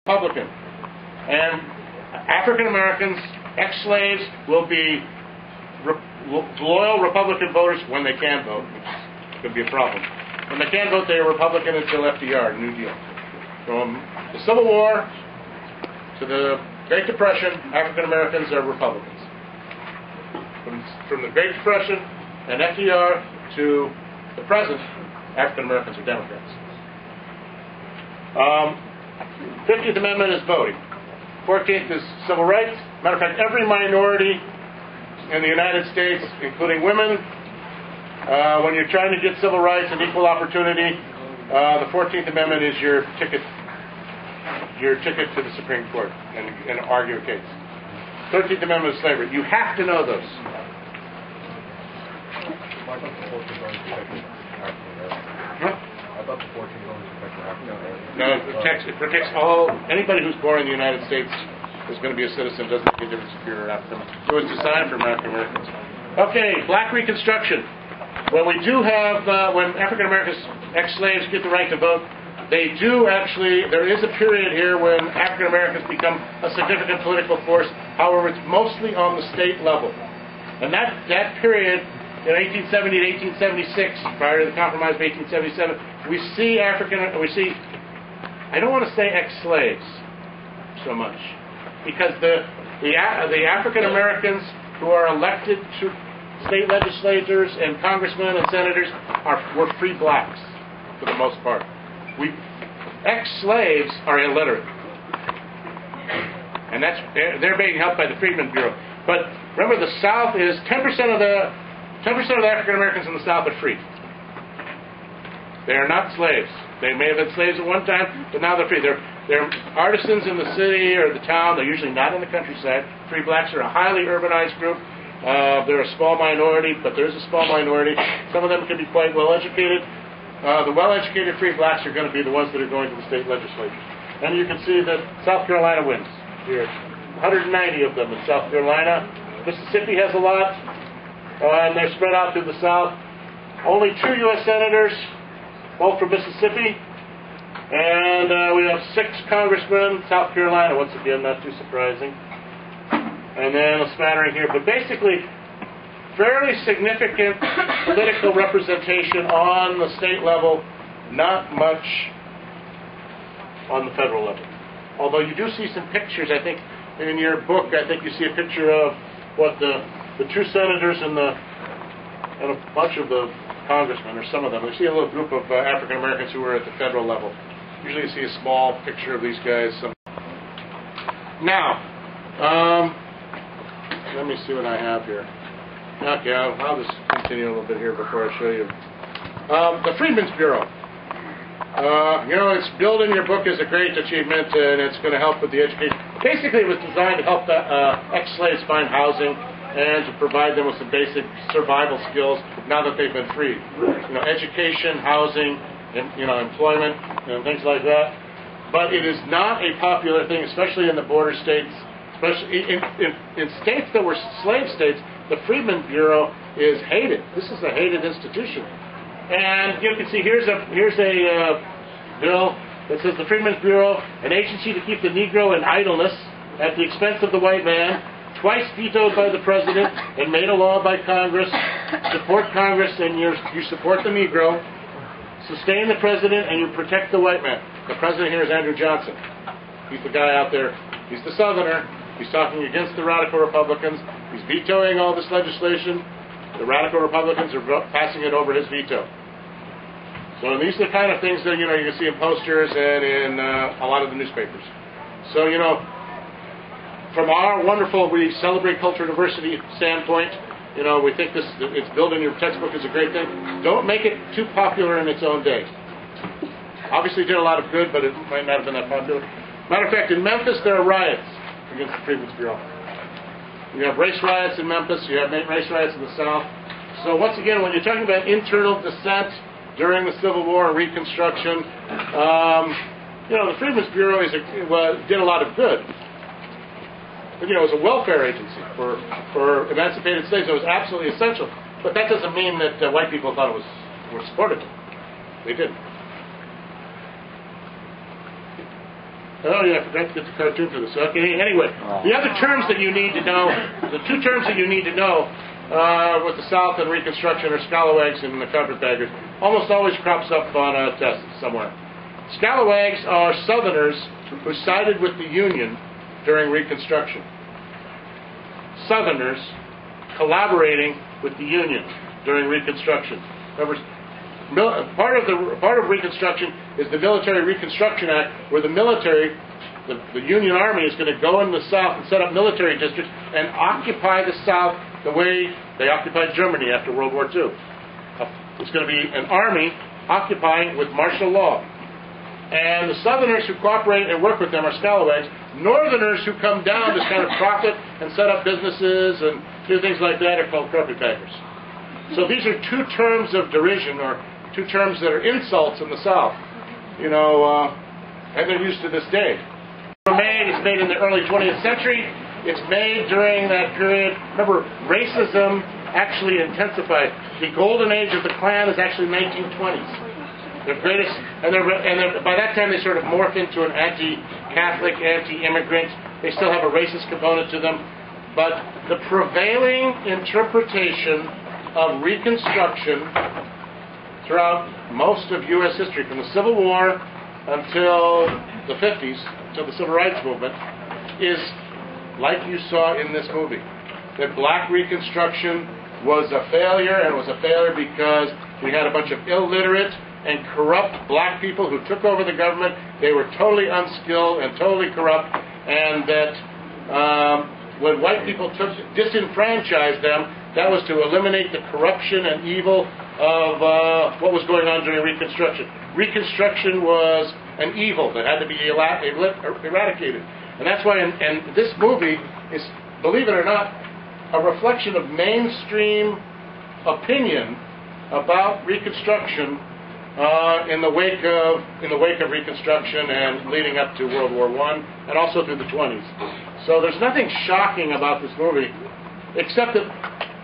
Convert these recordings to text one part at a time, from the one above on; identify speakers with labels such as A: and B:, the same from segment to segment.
A: Republican. And African Americans, ex-slaves, will be loyal Republican voters when they can vote, which could be a problem. When they can't vote, they are Republican until FDR, New Deal. From the Civil War to the Great Depression, African Americans are Republicans. From the Great Depression and FDR to the present, African Americans are Democrats. 50th Amendment is voting. 14th is civil rights. Matter of fact, every minority in the United States, including women, when you're trying to get civil rights and equal opportunity, the 14th Amendment is your ticket to the Supreme Court and argue a case. 13th Amendment is slavery. You have to know those.
B: I thought the 14th only protected African Americans.
A: No, it protects anybody who's born in the United States is going to be a citizen. Doesn't make a difference if you're African. So it's designed for American Americans. Okay, Black Reconstruction. When we do have when African Americans, ex-slaves, get the right to vote, they do actually. There is a period here when African Americans become a significant political force. However, it's mostly on the state level, and that period. In 1870 to 1876, prior to the Compromise of 1877, we see I don't want to say ex-slaves so much, because the African Americans who are elected to state legislators and congressmen and senators were free blacks for the most part. Ex-slaves are illiterate, and they're being helped by the Freedmen's Bureau. But remember, the South is 10% of the African Americans in the South are free. They are not slaves. They may have been slaves at one time, but now they're free. They're artisans in the city or the town. They're usually not in the countryside. Free blacks are a highly urbanized group. They're a small minority, but there's a small minority. Some of them can be quite well educated. The well-educated free blacks are going to be the ones that are going to the state legislatures. And you can see that South Carolina wins here. 190 of them in South Carolina. Mississippi has a lot. And they're spread out through the South. Only 2 U.S. senators, both from Mississippi. And we have 6 congressmen. South Carolina, once again, not too surprising. And then a smattering here. But basically, fairly significant political representation on the state level, not much on the federal level. Although you do see some pictures, I think, in your book, I think you see a picture of what the 2 senators and a bunch of the congressmen, or some of them. We see a little group of African Americans who are at the federal level. Usually you see a small picture of these guys. Now, let me see what I have here. Okay, I'll just continue a little bit here before I show you. The Freedmen's Bureau. It's built in your book as a great achievement, and it's going to help with the education. Basically, it was designed to help the ex-slaves find housing and to provide them with some basic survival skills now that they've been freed. Education, housing, and, employment, and things like that. But it is not a popular thing, especially in the border states, especially in states that were slave states. The Freedmen's Bureau is hated. This is a hated institution. And you can see here's a bill that says the Freedmen's Bureau, an agency to keep the Negro in idleness at the expense of the white man, twice vetoed by the President and made a law by Congress. Support Congress and you support the Negro. Sustain the President and you protect the white man. The President here is Andrew Johnson. He's the guy out there. He's the Southerner. He's talking against the radical Republicans. He's vetoing all this legislation. The radical Republicans are passing it over his veto. So these are the kind of things that you can see in posters and in a lot of the newspapers. So from our wonderful, we celebrate cultural diversity standpoint, we think it's built in your textbook is a great thing. Don't make it too popular in its own day. Obviously, it did a lot of good, but it might not have been that popular. Matter of fact, in Memphis, there are riots against the Freedmen's Bureau. You have race riots in Memphis. You have race riots in the South. So once again, when you're talking about internal dissent during the Civil War and Reconstruction, the Freedmen's Bureau did a lot of good. It was a welfare agency for emancipated slaves. It was absolutely essential. But that doesn't mean that white people thought were supportive. They didn't. Oh yeah, I forgot to get the cartoon for this. Okay, anyway, the other terms that you need to know, the two terms that you need to know with the South and Reconstruction are scalawags and the carpetbaggers. Almost always crops up on a test somewhere. Scalawags are Southerners who sided with the Union during Reconstruction. Southerners collaborating with the Union during Reconstruction. Remember, part of Reconstruction is the Military Reconstruction Act, where the military, the Union Army, is going to go in the South and set up military districts and occupy the South the way they occupied Germany after World War II. It's going to be an army occupying with martial law. And the Southerners who cooperate and work with them are scalawags. Northerners who come down to kind of profit and set up businesses and do things like that are called carpetbaggers. So these are two terms of derision, or two terms that are insults in the South. You know, and they're used to this day. It's made in the early 20th century. It's made during that period. Remember, racism actually intensified. The golden age of the Klan is actually 1920s. Their greatest, and by that time they sort of morph into an anti-Catholic, anti-immigrant. They still have a racist component to them. But the prevailing interpretation of Reconstruction throughout most of U.S. history, from the Civil War until the 50s, until the Civil Rights Movement, is like you saw in this movie. That black Reconstruction was a failure, and it was a failure because we had a bunch of illiterate and corrupt black people who took over the government. They were totally unskilled and totally corrupt, and that when white people disenfranchised them, that was to eliminate the corruption and evil of what was going on during Reconstruction. Reconstruction was an evil that had to be eradicated. And that's why, and this movie is, believe it or not, a reflection of mainstream opinion about Reconstruction in the wake of Reconstruction and leading up to World War I, and also through the 20s. So there's nothing shocking about this movie, except that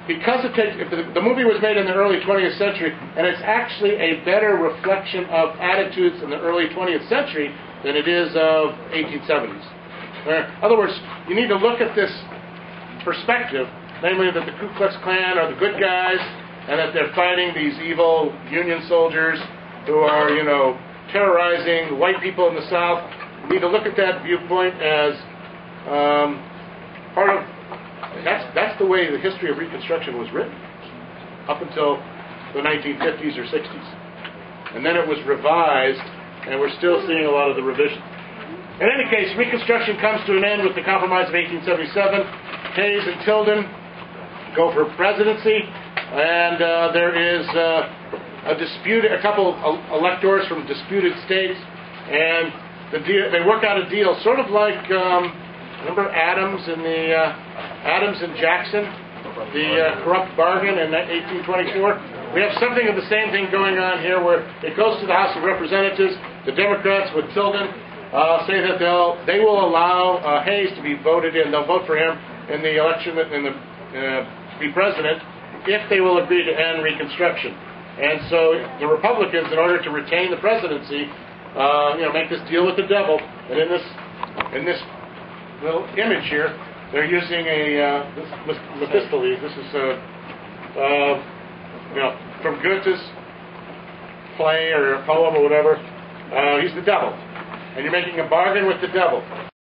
A: because the movie was made in the early 20th century, and it's actually a better reflection of attitudes in the early 20th century than it is of 1870s. In other words, you need to look at this perspective, namely that the Ku Klux Klan are the good guys, and that they're fighting these evil Union soldiers who are, you know, terrorizing white people in the South. You need to look at that viewpoint as part of. That's the way the history of Reconstruction was written up until the 1950s or 60s, and then it was revised, and we're still seeing a lot of the revisions. In any case, Reconstruction comes to an end with the Compromise of 1877. Hayes and Tilden go for presidency, and there is a couple electors from disputed states, and they work out a deal, sort of like remember Adams and Jackson, the corrupt bargain in 1824. We have something of the same thing going on here, where it goes to the House of Representatives. The Democrats with Tilden say that they will allow Hayes to be voted in. They'll vote for him in the election to be president if they will agree to end Reconstruction. And so the Republicans, in order to retain the presidency, make this deal with the devil. And in this little image here, they're using this Mephistopheles. This is from Goethe's play or poem or whatever. He's the devil, and you're making a bargain with the devil.